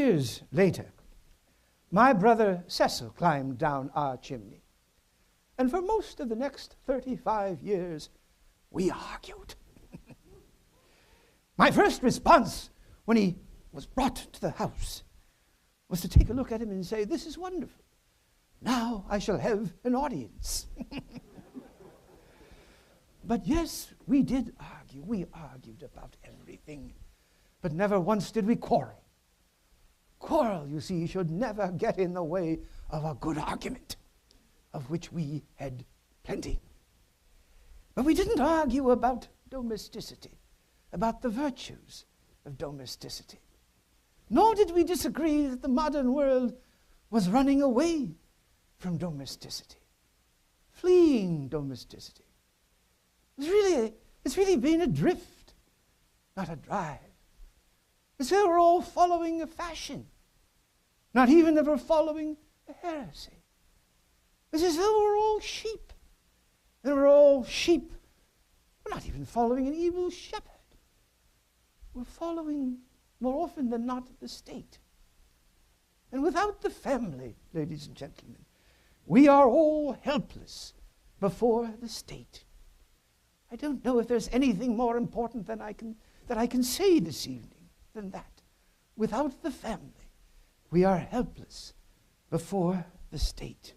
years later, my brother Cecil climbed down our chimney. And for most of the next 35 years, we argued. My first response when he was brought to the house was to take a look at him and say, "This is wonderful. Now I shall have an audience." But yes, we did argue. We argued about everything. But never once did we quarrel. Quarrel, you see, should never get in the way of a good argument, of which we had plenty. But we didn't argue about domesticity, about the virtues of domesticity. Nor did we disagree that the modern world was running away from domesticity, fleeing domesticity. It's really been a drift, not a drive. It's that we're all following a fashion, not even that we're following a heresy. It's as though we're all sheep. And we're all sheep. We're not even following an evil shepherd. We're following, more often than not, the state. And without the family, ladies and gentlemen, we are all helpless before the state. I don't know if there's anything more important that I can say this evening than that. Without the family, we are helpless before the state.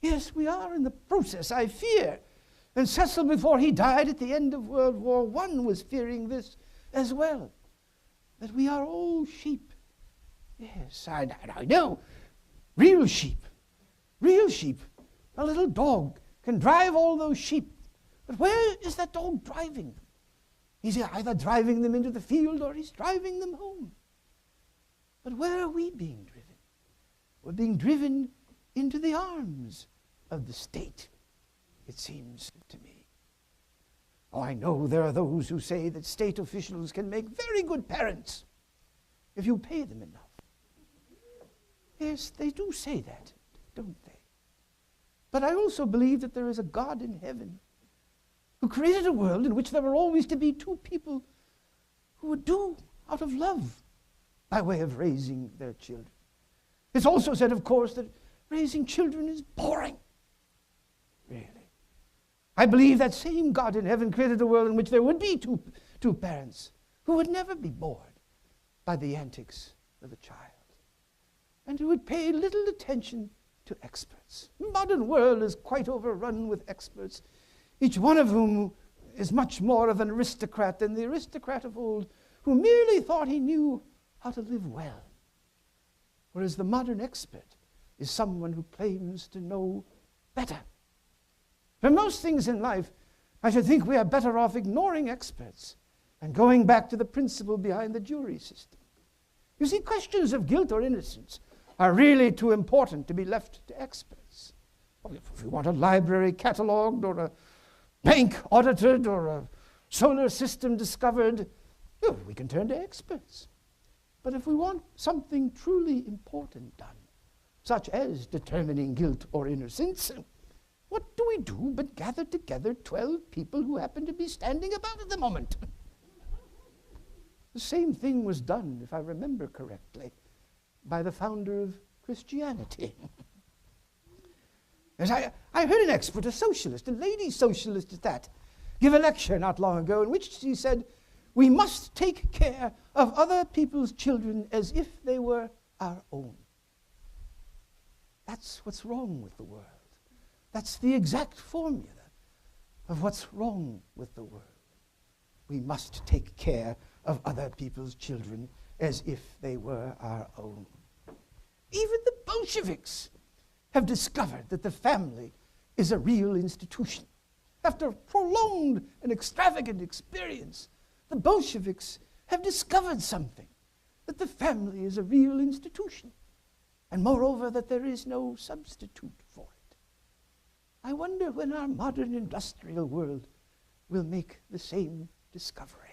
Yes, we are in the process, I fear. And Cecil, before he died at the end of World War I, was fearing this as well, that we are all sheep. Yes, I know. Real sheep. Real sheep. A little dog can drive all those sheep. But where is that dog driving them? He's either driving them into the field or he's driving them home. But where are we being driven? We're being driven into the arms of the state, it seems to me. Oh, I know there are those who say that state officials can make very good parents if you pay them enough. Yes, they do say that, don't they? But I also believe that there is a God in heaven who created a world in which there were always to be two people who would do out of love by way of raising their children. It's also said, of course, that raising children is boring. Really. I believe that same God in heaven created a world in which there would be two parents who would never be bored by the antics of a child and who would pay little attention to experts. The modern world is quite overrun with experts, each one of whom is much more of an aristocrat than the aristocrat of old, who merely thought he knew how to live well. Whereas the modern expert is someone who claims to know better. For most things in life, I should think we are better off ignoring experts and going back to the principle behind the jury system. You see, questions of guilt or innocence are really too important to be left to experts. If we want a library catalogued or a bank audited or a solar system discovered, we can turn to experts. But if we want something truly important done, such as determining guilt or innocence, what do we do but gather together 12 people who happen to be standing about at the moment? The same thing was done, if I remember correctly, by the founder of Christianity. As I heard an expert, a socialist, a lady socialist at that, give a lecture not long ago in which she said, we must take care of other people's children as if they were our own. That's what's wrong with the world. That's the exact formula of what's wrong with the world. We must take care of other people's children as if they were our own. Even the Bolsheviks have discovered that the family is a real institution. After a prolonged and extravagant experience, the Bolsheviks have discovered something, that the family is a real institution, and moreover, that there is no substitute for it. I wonder when our modern industrial world will make the same discovery.